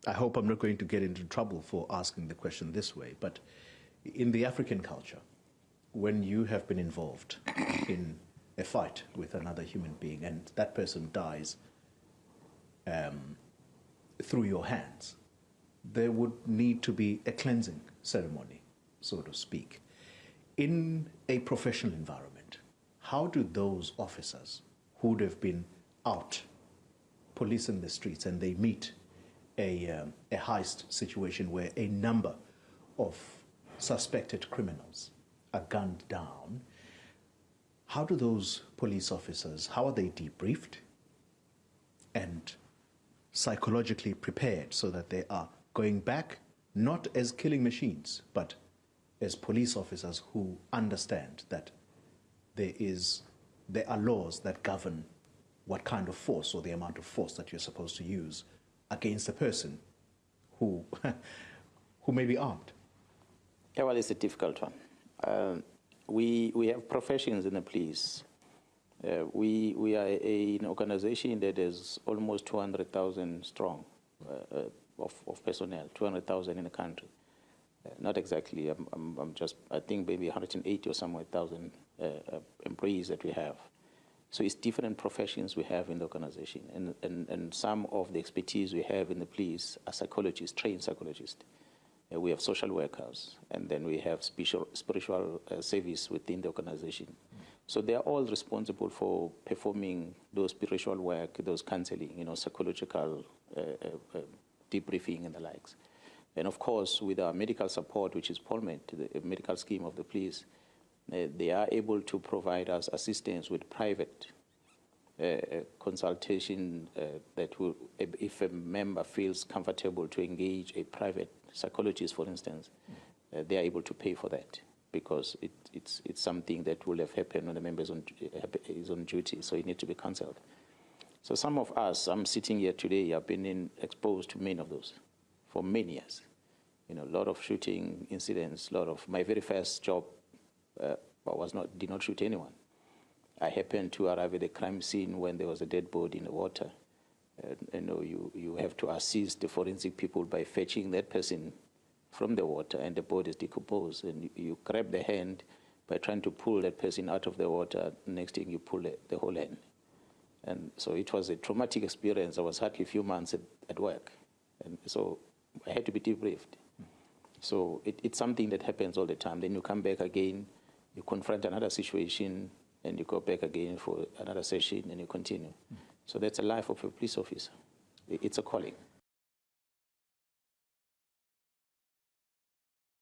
I hope I'm not going to get into trouble for asking the question this way, but in the African culture, when you have been involved in a fight with another human being and that person dies through your hands, there would need to be a cleansing ceremony, so to speak. In a professional environment, how do those officers who would have been out policing the streets and they meet a heist situation where a number of suspected criminals are gunned down, how do those police officers, how are they debriefed and psychologically prepared so that they are going back not as killing machines, but as police officers who understand that there are laws that govern what kind of force or the amount of force that you're supposed to use against a person who, who may be armed? Yeah, well, it's a difficult one. We have professions in the police. We are an organization that is almost 200,000 strong of personnel, 200,000 in the country. Not exactly, I think maybe 180 or somewhere thousand employees that we have. So it's different professions we have in the organization. And some of the expertise we have in the police are psychologists, trained psychologists. We have social workers, and then we have spiritual service within the organization. So they are all responsible for performing those spiritual work, those counseling, psychological debriefing and the likes. And of course, with our medical support, which is POLMED, the medical scheme of the police, they are able to provide us assistance with private consultation that will, if a member feels comfortable to engage a private psychologist, for instance, they are able to pay for that because it's something that will have happened when the member is on duty, so it needs to be counseled. So some of us, I'm sitting here today, I've been exposed to many of those for many years. A lot of shooting incidents, my very first job, did not shoot anyone. I happened to arrive at a crime scene when there was a dead body in the water. You have to assist the forensic people by fetching that person from the water, and the body is decomposed. And you grab the hand by trying to pull that person out of the water. Next thing, you pull the whole hand. And so it was a traumatic experience. I was hardly a few months at work. And so I had to be debriefed. So it's something that happens all the time. Then you come back again, you confront another situation, and you go back again for another session, and you continue. So that's a life of a police officer. It's a calling.